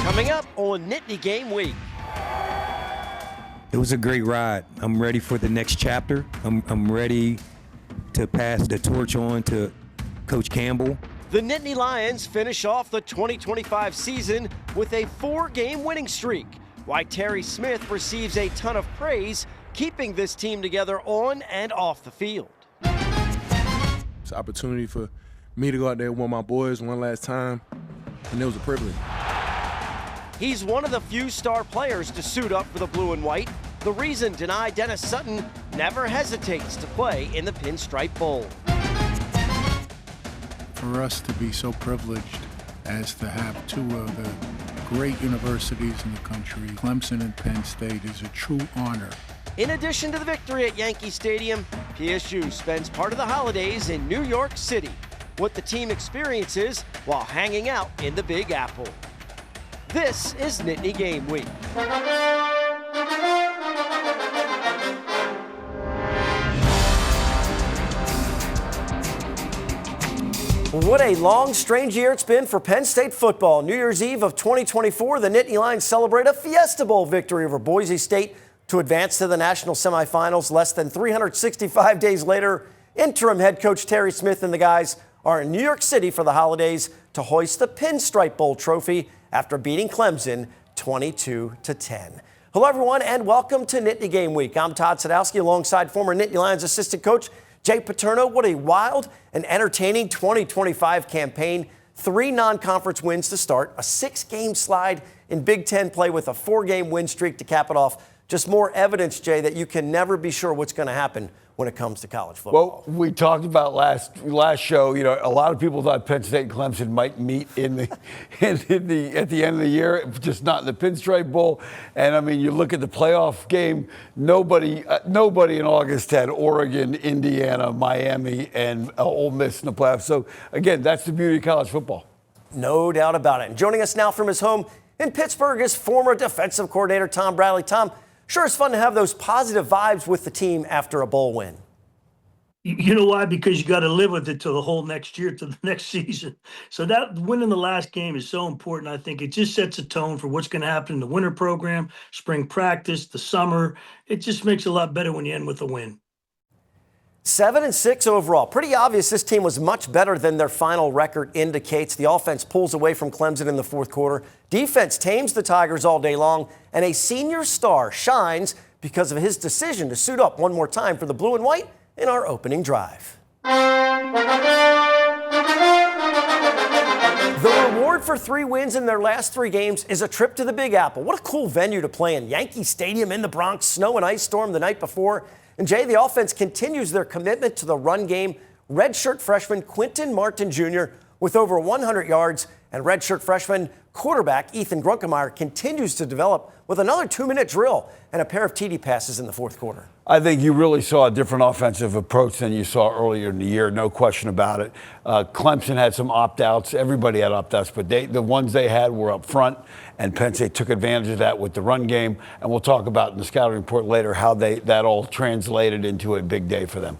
Coming up on Nittany Game Week. It was a great ride. I'm ready for the next chapter. I'm ready to pass the torch on to Coach Campbell. The Nittany Lions finish off the 2025 season with a 4-game winning streak, while Terry Smith receives a ton of praise, keeping this team together on and off the field. It's an opportunity for me to go out there with my boys one last time, and it was a privilege. He's one of the few star players to suit up for the blue and white, the reason Dennis-Sutton never hesitates to play in the Pinstripe Bowl. For us to be so privileged as to have two of the great universities in the country, Clemson and Penn State, is a true honor. In addition to the victory at Yankee Stadium, PSU spends part of the holidays in New York City, what the team experiences while hanging out in the Big Apple. This is Nittany Game Week. What a long, strange year it's been for Penn State football. New Year's Eve of 2024, the Nittany Lions celebrate a Fiesta Bowl victory over Boise State to advance to the national semifinals. Less than 365 days later, interim head coach Terry Smith and the guys are in New York City for the holidays to hoist the Pinstripe Bowl trophy after beating Clemson 22-10. Hello, everyone, and welcome to Nittany Game Week. I'm Todd Sadowski alongside former Nittany Lions assistant coach Jay Paterno. What a wild and entertaining 2025 campaign. 3 non-conference wins to start, a 6-game slide in Big Ten play with a 4-game win streak to cap it off. Just more evidence, Jay, that you can never be sure what's going to happen when it comes to college football. Well, we talked about last show. You know, a lot of people thought Penn State and Clemson might meet at the end of the year, just not in the Pinstripe Bowl. And I mean, you look at the playoff game. Nobody in August had Oregon, Indiana, Miami, and Ole Miss in the playoffs. So again, that's the beauty of college football. No doubt about it. And joining us now from his home in Pittsburgh is former defensive coordinator Tom Bradley. Tom, sure, it's fun to have those positive vibes with the team after a bowl win. You know why? Because you got to live with it till the whole next year, to the next season. So that winning the last game is so important. I think it just sets a tone for what's going to happen in the winter program, spring practice, the summer. It just makes it a lot better when you end with a win. 7-6 overall. Pretty obvious this team was much better than their final record indicates. The offense pulls away from Clemson in the fourth quarter. Defense tames the Tigers all day long. And a senior star shines because of his decision to suit up one more time for the blue and white in our opening drive. The reward for 3 wins in their last 3 games is a trip to the Big Apple. What a cool venue to play in. Yankee Stadium in the Bronx, snow and ice storm the night before. And Jay, the offense continues their commitment to the run game. Redshirt freshman Quinton Martin Jr. with over 100 yards, and redshirt freshman quarterback Ethan Grunkemeyer continues to develop with another 2-minute drill and a pair of TD passes in the fourth quarter. I think you really saw a different offensive approach than you saw earlier in the year, no question about it. Clemson had some opt-outs. Everybody had opt-outs, but the ones they had were up front, and Penn State took advantage of that with the run game. And we'll talk about in the scouting report later how that all translated into a big day for them.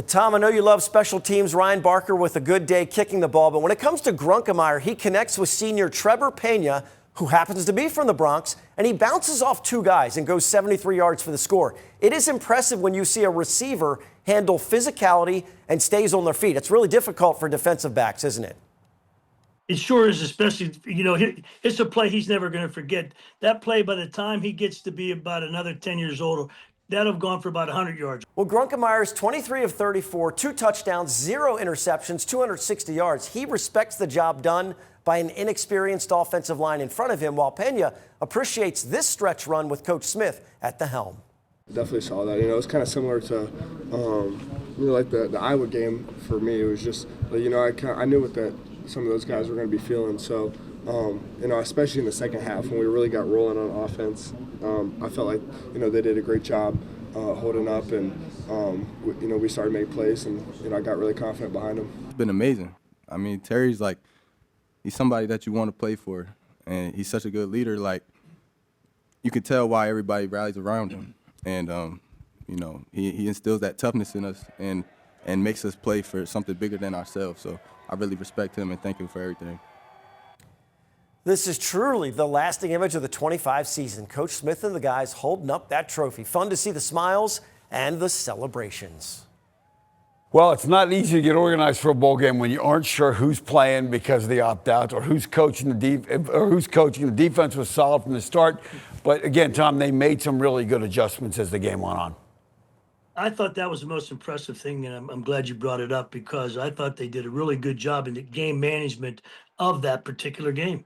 Tom, I know you love special teams. Ryan Barker with a good day kicking the ball. But when it comes to Grunkemeyer, he connects with senior Trevor Pena, who happens to be from the Bronx, and he bounces off 2 guys and goes 73 yards for the score. It is impressive when you see a receiver handle physicality and stays on their feet. It's really difficult for defensive backs, isn't it? It sure is, especially, it's a play he's never going to forget. That play, by the time he gets to be about another 10 years old, that'll have gone for about 100 yards. Well, Grunkemeyer's 23 of 34, 2 touchdowns, 0 interceptions, 260 yards. He respects the job done by an inexperienced offensive line in front of him, while Pena appreciates this stretch run with Coach Smith at the helm. Definitely saw that. It's kind of similar to really like the Iowa game for me. It was just, I knew what some of those guys were going to be feeling. So, especially in the second half when we really got rolling on offense, I felt like, they did a great job holding up, and, we started making plays, and, I got really confident behind them. It's been amazing. I mean, Terry's he's somebody that you want to play for, and he's such a good leader. You can tell why everybody rallies around him. And, he instills that toughness in us and makes us play for something bigger than ourselves. So I really respect him and thank him for everything. This is truly the lasting image of the 25 season. Coach Smith and the guys holding up that trophy. Fun to see the smiles and the celebrations. Well, it's not easy to get organized for a bowl game when you aren't sure who's playing because of the opt-outs or who's coaching the defense was solid from the start. But again, Tom, they made some really good adjustments as the game went on. I thought that was the most impressive thing, and I'm glad you brought it up because I thought they did a really good job in the game management of that particular game.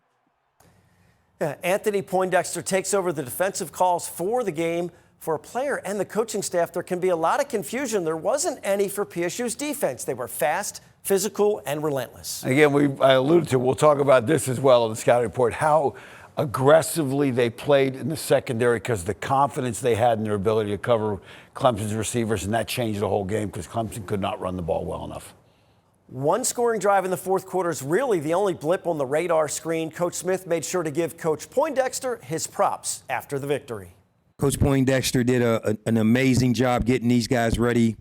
Yeah, Anthony Poindexter takes over the defensive calls for the game. For a player and the coaching staff, there can be a lot of confusion. There wasn't any for PSU's defense. They were fast, physical, and relentless. Again, I alluded to, we'll talk about this as well in the scouting report, how aggressively they played in the secondary because of the confidence they had in their ability to cover Clemson's receivers, and that changed the whole game because Clemson could not run the ball well enough. One scoring drive in the fourth quarter is really the only blip on the radar screen. Coach Smith made sure to give Coach Poindexter his props after the victory. Coach Poindexter did an amazing job getting these guys ready.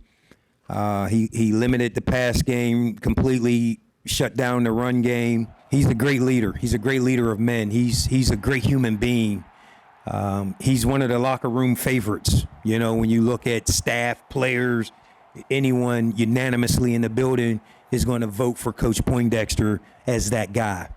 He limited the pass game, completely shut down the run game. He's a great leader. He's a great leader of men. He's a great human being. He's one of the locker room favorites. You know, when you look at staff, players, anyone unanimously in the building is going to vote for Coach Poindexter as that guy.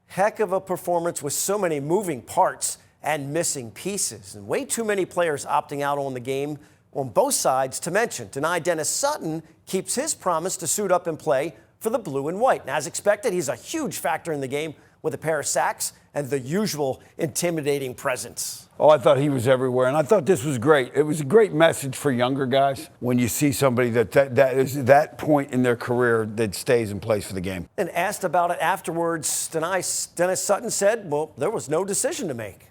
Heck of a performance with so many moving parts and missing pieces, and way too many players opting out on the game on both sides to mention. Dennis-Sutton keeps his promise to suit up and play for the blue and white. And as expected, he's a huge factor in the game with a pair of sacks and the usual intimidating presence. Oh, I thought he was everywhere, and I thought this was great. It was a great message for younger guys when you see somebody that is that point in their career that stays in place for the game. And asked about it afterwards, Dennis-Sutton said, well, there was no decision to make.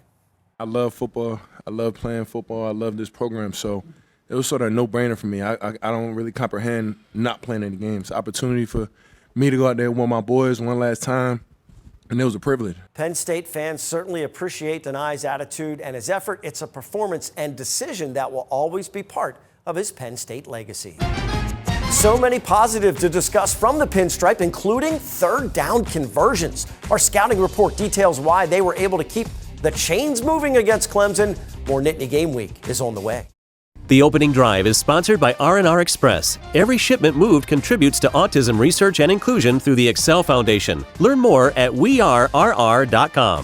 I love football. I love playing football. I love this program. So it was sort of a no-brainer for me. I don't really comprehend not playing any games. Opportunity for me to go out there with my boys one last time, and it was a privilege. Penn State fans certainly appreciate Denai's attitude and his effort. It's a performance and decision that will always be part of his Penn State legacy. So many positives to discuss from the Pinstripe, including third down conversions. Our scouting report details why they were able to keep the chains moving against Clemson. More Nittany Game Week is on the way. The opening drive is sponsored by R&R Express. Every shipment moved contributes to autism research and inclusion through the Excel Foundation. Learn more at wearerr.com.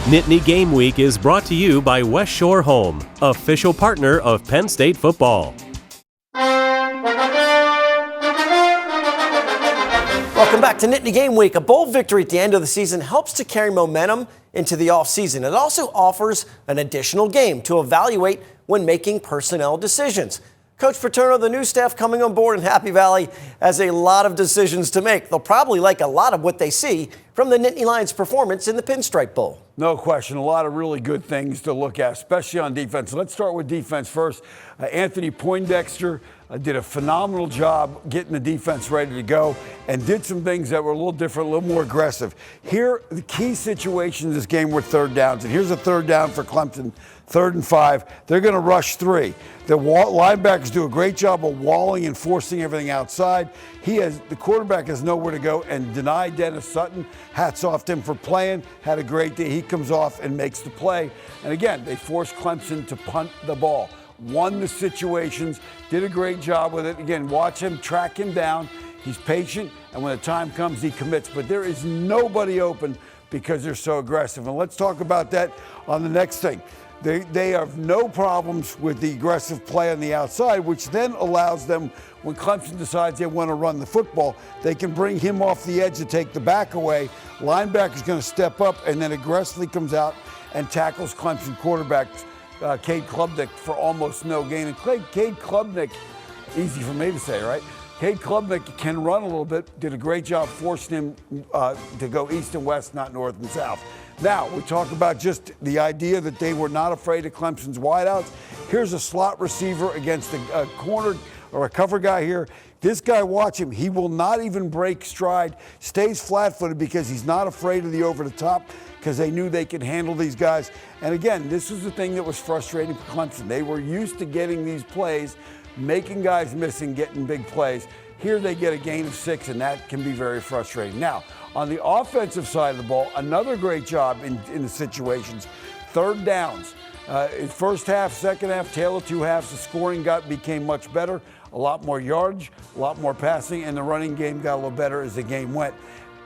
Nittany Game Week is brought to you by West Shore Home, official partner of Penn State football. Welcome back to Nittany Game Week. A bowl victory at the end of the season helps to carry momentum into the offseason. It also offers an additional game to evaluate when making personnel decisions. Coach Paterno, the new staff coming on board in Happy Valley, has a lot of decisions to make. They'll probably like a lot of what they see from the Nittany Lions' performance in the Pinstripe Bowl. No question. A lot of really good things to look at, especially on defense. Let's start with defense first. Anthony Poindexter did a phenomenal job getting the defense ready to go and did some things that were a little different, a little more aggressive. Here, the key situation in this game were third downs. And here's a third down for Clemson, 3rd and 5. They're going to rush 3. The linebackers do a great job of walling and forcing everything outside. The quarterback has nowhere to go, and Dennis-Sutton, hats off to him for playing, had a great day. He comes off and makes the play. And again, they forced Clemson to punt the ball. Won the situations, did a great job with it. Again, watch him, track him down. He's patient, and when the time comes, he commits. But there is nobody open because they're so aggressive. And let's talk about that on the next thing. They have no problems with the aggressive play on the outside, which then allows them, when Clemson decides they want to run the football, they can bring him off the edge to take the back away. Linebacker's going to step up and then aggressively comes out and tackles Clemson quarterback Cade Klubnik for almost no gain. And Cade Klubnik, easy for me to say, right? Cade Klubnik can run a little bit, did a great job forcing him to go east and west, not north and south. Now, we talk about just the idea that they were not afraid of Clemson's wideouts. Here's a slot receiver against a corner or a cover guy here. This guy, watch him. He will not even break stride, stays flat-footed because he's not afraid of the over-the-top because they knew they could handle these guys. And again, this is the thing that was frustrating for Clemson. They were used to getting these plays, making guys miss and getting big plays. Here they get a gain of 6, and that can be very frustrating. Now, on the offensive side of the ball, another great job in the situations. Third downs. First half, second half, tail of 2 halves, the scoring became much better. A lot more yardage, a lot more passing, and the running game got a little better as the game went.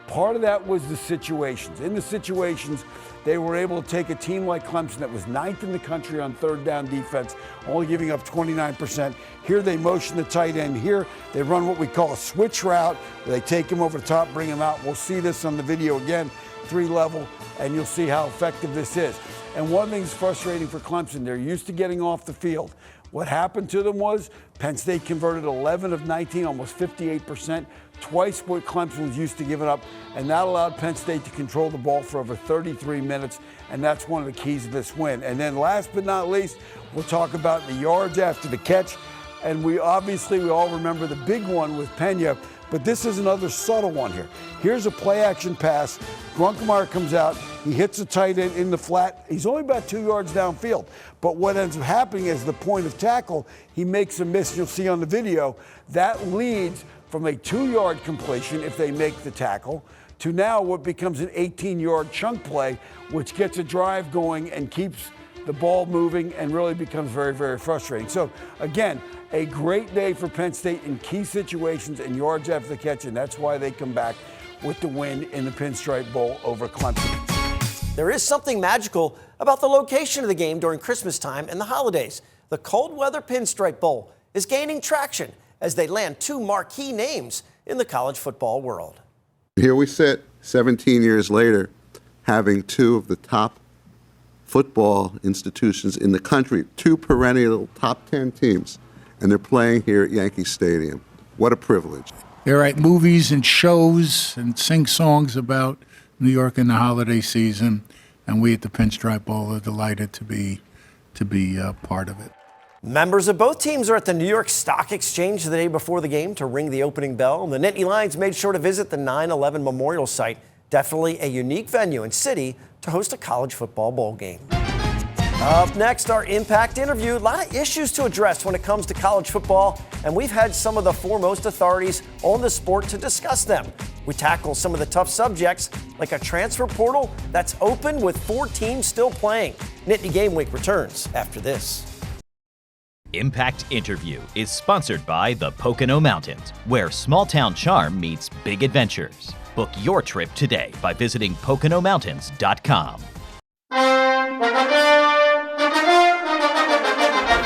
Part of that was the situations. In the situations, they were able to take a team like Clemson that was 9th in the country on third down defense, only giving up 29%. Here they motion the tight end. Here they run what we call a switch route, where they take him over the top, bring him out. We'll see this on the video again, 3-level, and you'll see how effective this is. And one thing that's frustrating for Clemson, they're used to getting off the field. What happened to them was Penn State converted 11 of 19, almost 58%, twice what Clemson was used to giving up, and that allowed Penn State to control the ball for over 33 minutes, and that's one of the keys of this win. And then last but not least, we'll talk about the yards after the catch, and we all remember the big one with Pena, but this is another subtle one here. Here's a play-action pass. Grunkemeyer comes out. He hits a tight end in the flat. He's only about 2 yards downfield. But what ends up happening is the point of tackle, he makes a miss. You'll see on the video, that leads from a 2-yard completion if they make the tackle to now what becomes an 18-yard chunk play, which gets a drive going and keeps the ball moving and really becomes very, very frustrating. So, again, a great day for Penn State in key situations and yards after the catch, and that's why they come back with the win in the Pinstripe Bowl over Clemson. There is something magical about the location of the game during Christmas time and the holidays. The cold weather Pinstripe Bowl is gaining traction as they land 2 marquee names in the college football world. Here we sit 17 years later, having 2 of the top football institutions in the country, 2 perennial top 10 teams, and they're playing here at Yankee Stadium. What a privilege. They write movies and shows and sing songs about New York in the holiday season, and we at the Pinstripe Bowl are delighted to be part of it. Members of both teams are at the New York Stock Exchange the day before the game to ring the opening bell. The Nittany Lions made sure to visit the 9/11 Memorial Site. Definitely a unique venue and city to host a college football bowl game. Up next, our Impact interview. A lot of issues to address when it comes to college football, and we've had some of the foremost authorities on the sport to discuss them. We tackle some of the tough subjects, like a transfer portal that's open with 4 teams still playing. Nittany Game Week returns after this. Impact Interview is sponsored by the Pocono Mountains, where small-town charm meets big adventures. Book your trip today by visiting PoconoMountains.com.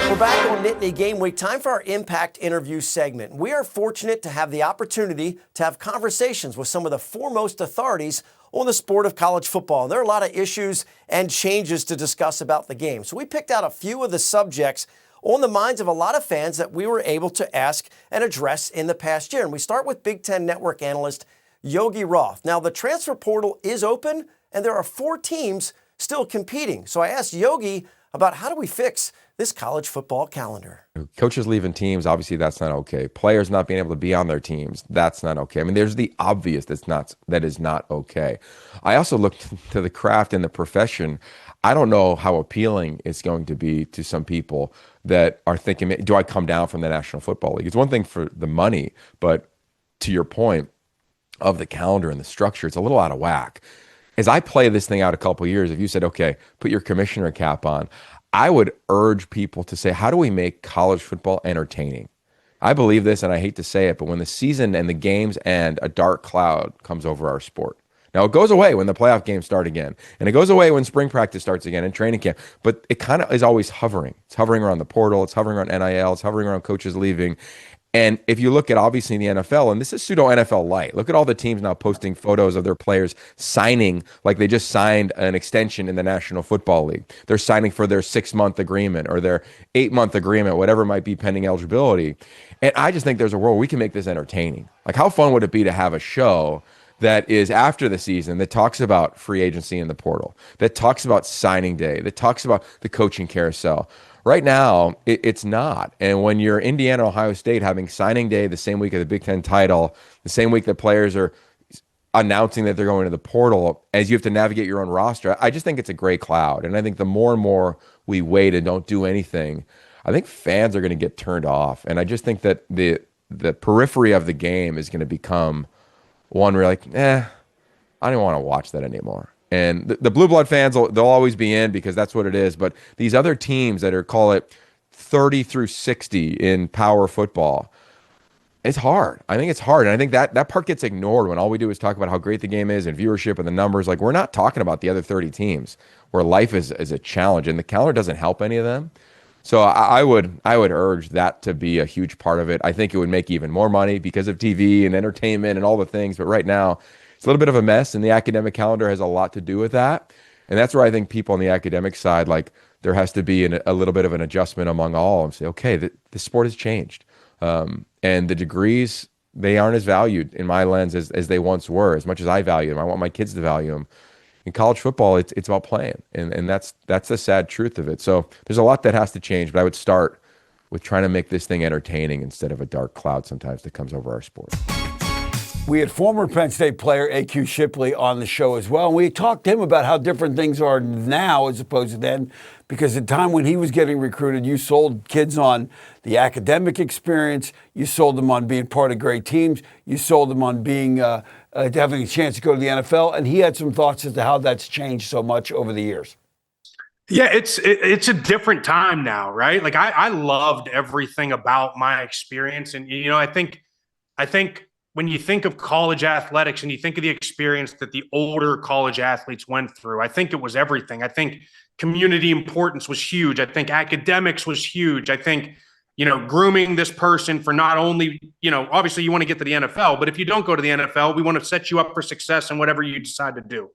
We're back on Nittany Game Week. Time for our Impact interview segment. We are fortunate to have the opportunity to have conversations with some of the foremost authorities on the sport of college football. And there are a lot of issues and changes to discuss about the game. So we picked out a few of the subjects on the minds of a lot of fans that we were able to ask and address in the past year. And we start with Big Ten Network analyst Yogi Roth. Now, the transfer portal is open, and there are 4 teams still competing. So I asked Yogi about how do we fix this college football calendar. Coaches leaving teams, obviously that's not okay. Players not being able to be on their teams, that's not okay. I mean, there's the obvious that is not okay. I also looked to the craft and the profession. I don't know how appealing it's going to be to some people that are thinking, do I come down from the National Football League? It's one thing for the money, but to your point of the calendar and the structure, it's a little out of whack. As I play this thing out a couple of years, if you said, okay, put your commissioner cap on, I would urge people to say, how do we make college football entertaining? I believe this, and I hate to say it, but when the season and the games end, a dark cloud comes over our sport. Now, it goes away when the playoff games start again, and it goes away when spring practice starts again and training camp, but it kind of is always hovering. It's hovering around the portal, it's hovering around NIL, it's hovering around coaches leaving. And if you look at, obviously, in the NFL, and this is pseudo-NFL light, look at all the teams now posting photos of their players signing like they just signed an extension in the National Football League. They're signing for their 6-month agreement or their 8-month agreement, whatever might be pending eligibility. And I just think there's a world where we can make this entertaining. Like, how fun would it be to have a show that is after the season that talks about free agency in the portal, that talks about signing day, that talks about the coaching carousel? Right now, it's not. And when you're Indiana, Ohio State having signing day the same week of the Big Ten title, the same week that players are announcing that they're going to the portal, as you have to navigate your own roster, I just think it's a gray cloud. And I think the more and more we wait and don't do anything, I think fans are going to get turned off. And I just think that the periphery of the game is going to become one where you're like, I don't want to watch that anymore. And the blue blood fans, they'll always be in because that's what it is. But these other teams that are, call it 30 through 60 in power football, it's hard. I think it's hard. And I think that part gets ignored when all we do is talk about how great the game is and viewership and the numbers. Like, we're not talking about the other 30 teams where life is a challenge, and the calendar doesn't help any of them. So I would urge that to be a huge part of it. I think it would make even more money because of TV and entertainment and all the things. But right now, it's a little bit of a mess, and the academic calendar has a lot to do with that. And that's where I think people on the academic side, like, there has to be a little bit of an adjustment among all and say, okay, the sport has changed. And the degrees, they aren't as valued in my lens as they once were, as much as I value them. I want my kids to value them. In college football, it's about playing. And that's the sad truth of it. So there's a lot that has to change, but I would start with trying to make this thing entertaining instead of a dark cloud sometimes that comes over our sport. We had former Penn State player A.Q. Shipley on the show as well. And we talked to him about how different things are now as opposed to then, because at the time when he was getting recruited, you sold kids on the academic experience. You sold them on being part of great teams. You sold them on being having a chance to go to the NFL. And he had some thoughts as to how that's changed so much over the years. Yeah, it's a different time now, right? Like, I loved everything about my experience. And, you know, I think when you think of college athletics and you think of the experience that the older college athletes went through, I think it was everything. I think community importance was huge. I think academics was huge. I think, you know, grooming this person for not only, you know, obviously you want to get to the NFL, but if you don't go to the NFL, we want to set you up for success in whatever you decide to do.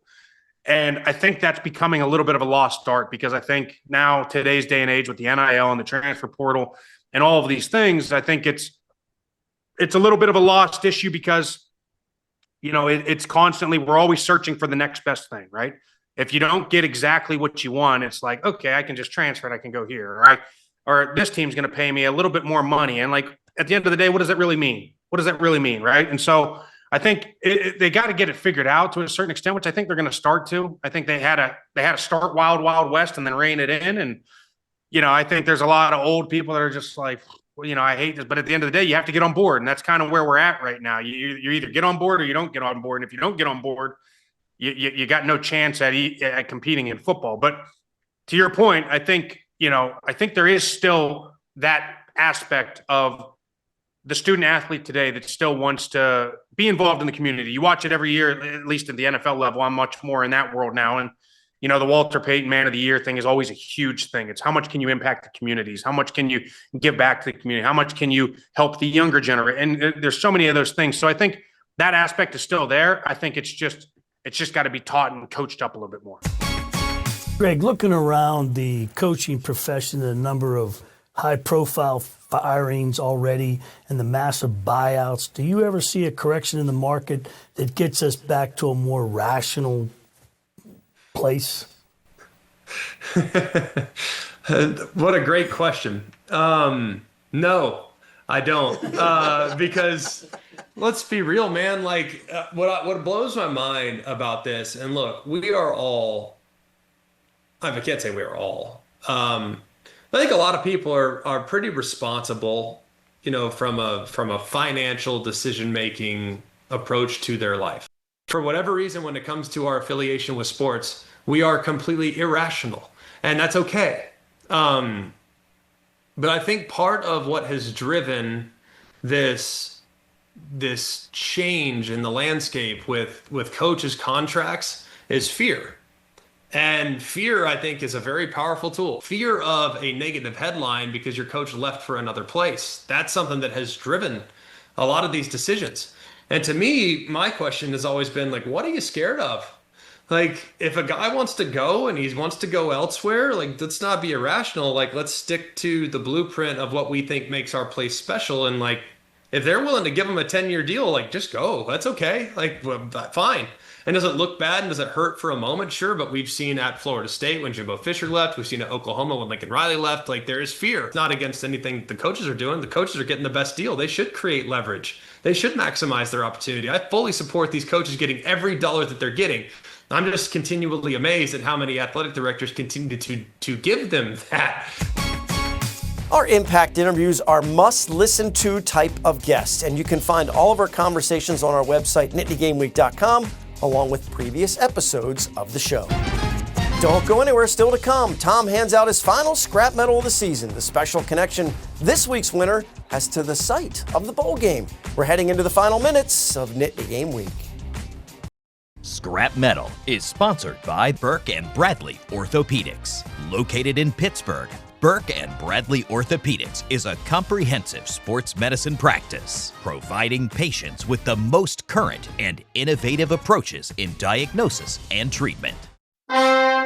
And I think that's becoming a little bit of a lost art, because I think now, today's day and age, with the NIL and the transfer portal and all of these things, I think it's a little bit of a lost issue, because, you know, it's constantly, we're always searching for the next best thing, right? If you don't get exactly what you want, it's like, okay, I can just transfer it. I can go here, right? Or this team's going to pay me a little bit more money. And, like, at the end of the day, what does that really mean? What does that really mean, right? And so I think they got to get it figured out to a certain extent, which I think they're going to start to. I think they had to start wild, wild west and then rein it in. And, you know, I think there's a lot of old people that are just like, well, you know, I hate this, but at the end of the day, you have to get on board. And that's kind of where we're at right now. You either get on board or you don't get on board. And if you don't get on board, you got no chance at competing in football. But to your point, I think there is still that aspect of the student athlete today that still wants to be involved in the community. You watch it every year, at least at the NFL level. I'm much more in that world now. And, you know, the Walter Payton Man of the Year thing is always a huge thing. It's how much can you impact the communities? How much can you give back to the community? How much can you help the younger generation? And there's so many of those things. So I think that aspect is still there. I think it's just got to be taught and coached up a little bit more. Greg, looking around the coaching profession, the number of high-profile firings already and the massive buyouts, do you ever see a correction in the market that gets us back to a more rational place? What a great question. No, I don't. Because let's be real, man. Like, what blows my mind about this, and look, we are all, I can't say we are all. I think a lot of people are pretty responsible, you know, from a financial decision-making approach to their life. For whatever reason, when it comes to our affiliation with sports, we are completely irrational, and that's okay. But I think part of what has driven this change in the landscape with coaches' contracts is fear. And fear, I think, is a very powerful tool. Fear of a negative headline because your coach left for another place. That's something that has driven a lot of these decisions. And to me, my question has always been, like, what are you scared of? Like, if a guy wants to go and he wants to go elsewhere, like, let's not be irrational. Like, let's stick to the blueprint of what we think makes our place special. And, like, if they're willing to give him a 10-year deal, like, just go. That's okay. Like, well, fine. And does it look bad and does it hurt for a moment? Sure, but we've seen at Florida State when Jimbo Fisher left. We've seen at Oklahoma when Lincoln Riley left. Like, there is fear. It's not against anything the coaches are doing. The coaches are getting the best deal. They should create leverage. They should maximize their opportunity. I fully support these coaches getting every dollar that they're getting. I'm just continually amazed at how many athletic directors continue to give them that. Our Impact interviews are must-listen-to type of guests, and you can find all of our conversations on our website, NittanyGameWeek.com, along with previous episodes of the show. Don't go anywhere, still to come. Tom hands out his final scrap medal of the season. The special connection this week's winner has to the site of the bowl game. We're heading into the final minutes of Nittany Game Week. Scrap Metal is sponsored by Burke and Bradley Orthopedics. Located in Pittsburgh, Burke and Bradley Orthopedics is a comprehensive sports medicine practice, providing patients with the most current and innovative approaches in diagnosis and treatment. Time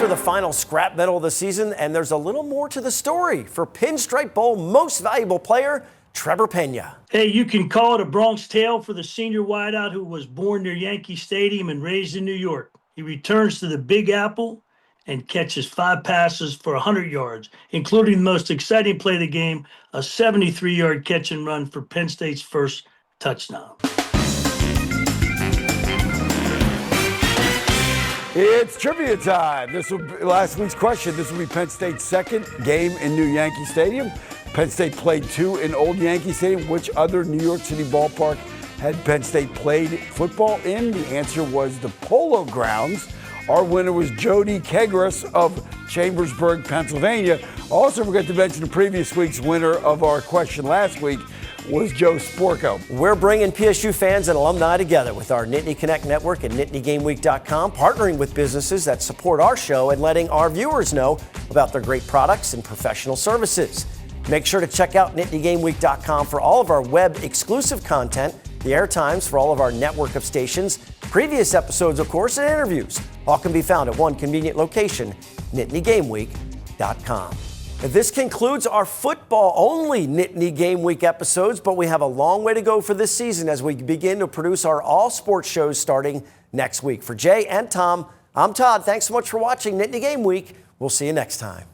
for the final scrap medal of the season, and there's a little more to the story for Pinstripe Bowl Most Valuable Player, Trevor Pena. Hey, you can call it a Bronx tale for the senior wideout who was born near Yankee Stadium and raised in New York. He returns to the Big Apple and catches 5 passes for 100 yards, including the most exciting play of the game, a 73-yard catch and run for Penn State's first touchdown. It's trivia time. This will be last week's question. This will be Penn State's second game in New Yankee Stadium. Penn State played 2 in Old Yankee Stadium. Which other New York City ballpark had Penn State played football in? The answer was the Polo Grounds. Our winner was Jody Kegras of Chambersburg, Pennsylvania. Also forgot to mention the previous week's winner of our question last week was Joe Sporco. We're bringing PSU fans and alumni together with our Nittany Connect network and NittanyGameWeek.com, partnering with businesses that support our show and letting our viewers know about their great products and professional services. Make sure to check out NittanyGameWeek.com for all of our web exclusive content, the air times for all of our network of stations, previous episodes, of course, and interviews. All can be found at one convenient location, NittanyGameWeek.com. This concludes our football-only Nittany Game Week episodes, but we have a long way to go for this season as we begin to produce our all-sports shows starting next week. For Jay and Tom, I'm Todd. Thanks so much for watching Nittany Game Week. We'll see you next time.